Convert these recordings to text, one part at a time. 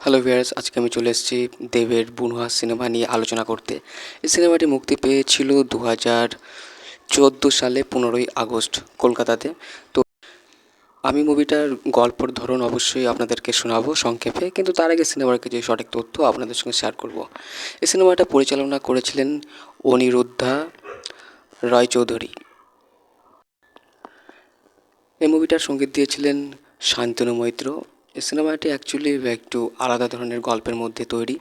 Hello viewers, আজকে আমি চলে এসেছি দেবের বুনহা সিনেমা নিয়ে আলোচনা করতে। এই সিনেমাটি মুক্তি পেয়েছিল 2014 সালে 15ই আগস্ট কলকাতাতে। তো আমি মুভিটার গল্পর ধরন অবশ্যই আপনাদেরকে শোনাবো সংক্ষেপে, কিন্তু তার আগে সিনেমার কিছু সঠিক তথ্য আপনাদের সঙ্গে শেয়ার করব। এই সিনেমাটা পরিচালনা করেছিলেন অনিরুদ্ধা রয় চৌধুরী। এই মুভিটার সঙ্গীত দিয়েছিলেন শান্তনু মৈত্র। এই সিনেমাটি অ্যাকচুয়ালি একটু আলাদা ধরনের গল্পের মধ্যে তৈরি।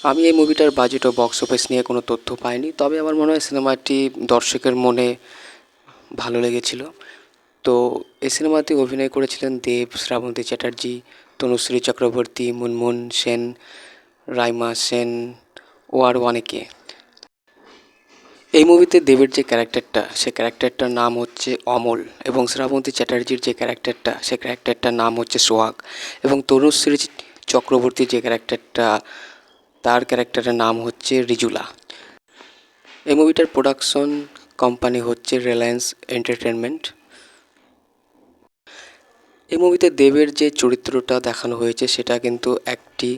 আমি এই মুভিটার বাজেট ও বক্স অফিস নিয়ে কোনো তথ্য পাইনি, তবে আমার মনে হয় সিনেমাটি দর্শকের মনে ভালো লেগেছিল। তো এই সিনেমাতে অভিনয় করেছিলেন দেব, শ্রাবন্তী চ্যাটার্জি, তনুশ্রী চক্রবর্তী, মুনমুন সেন, রাইমা সেন ও আরও অনেকে। এই মুভিতে দেবের যে ক্যারেক্টারটা, সে ক্যারেক্টারটার নাম হচ্ছে অমল, এবং শ্রাবন্তী চ্যাটার্জির যে ক্যারেক্টারটা, সে ক্যারেক্টারটার নাম হচ্ছে সোহাগ, এবং তনুশ্রী চক্রবর্তীর যে ক্যারেক্টারটা, তার ক্যারেক্টারের নাম হচ্ছে রিজুলা। এই মুভিটার প্রোডাকশন কোম্পানি হচ্ছে রিলায়েন্স এন্টারটেনমেন্ট। এই মুভিতে দেবের যে চরিত্রটা দেখানো হয়েছে সেটা কিন্তু একটি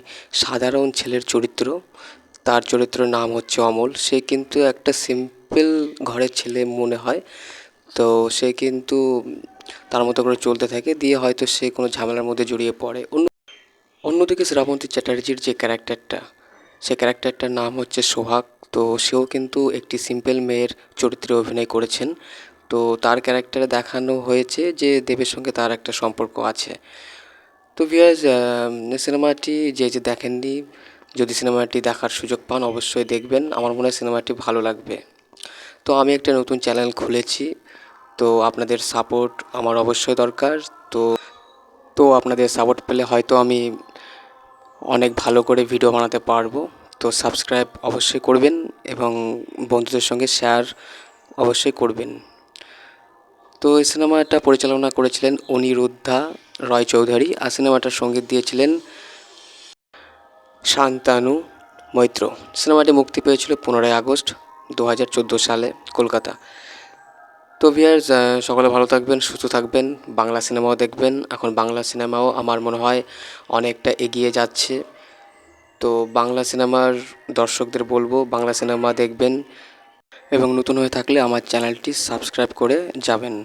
সাধারণ ছেলের চরিত্র। তার চরিত্রের নাম হচ্ছে অমল। সে কিন্তু একটা সিম্পল ঘরের ছেলে মনে হয়। তো সে কিন্তু তার মতো করে চলতে থাকে, দিয়ে হয়তো সে কোনো ঝামেলার মধ্যে জড়িয়ে পড়ে। অন্যদিকে শ্রাবন্তী চ্যাটার্জির যে ক্যারেক্টারটা, সে ক্যারেক্টারটার নাম হচ্ছে সোহাগ। তো সেও কিন্তু একটি সিম্পল মেয়ের চরিত্রে অভিনয় করেছেন। তো তার ক্যারেক্টারে দেখানো হয়েছে যে দেবের সঙ্গে তার একটা সম্পর্ক আছে। তো ভিউয়ার্স, সিনেমাটি যে দেখেননি, যদি সিনেমাটি দেখার সুযোগ পান অবশ্যই দেখবেন। আমার মনে হয় সিনেমাটি ভালো লাগবে। তো আমি একটা নতুন চ্যানেল খুলেছি, তো আপনাদের সাপোর্ট আমার অবশ্যই দরকার। তো তো আপনাদের সাপোর্ট পেলে হয়তো আমি অনেক ভালো করে ভিডিও বানাতে পারবো। তো সাবস্ক্রাইব অবশ্যই করবেন এবং বন্ধুদের সঙ্গে শেয়ার অবশ্যই করবেন। তো এই সিনেমাটা পরিচালনা করেছিলেন অনিরুদ্ধা রয় চৌধুরী, আর সিনেমাটার সঙ্গীত দিয়েছিলেন শান্তানু মৈত্র। সিনেমাটি মুক্তি পেয়েছিল 15ই আগস্ট 2014 সালে কলকাতা। তো ভিউয়ার্স, সকলে ভালো থাকবেন, সুস্থ থাকবেন, বাংলা সিনেমাও দেখবেন। এখন বাংলা সিনেমাও আমার মনে হয় অনেকটা এগিয়ে যাচ্ছে। তো বাংলা সিনেমার দর্শকদের বলবো বাংলা সিনেমা দেখবেন, এবং নতুন হয়ে থাকলে আমার চ্যানেলটি সাবস্ক্রাইব করে যাবেন।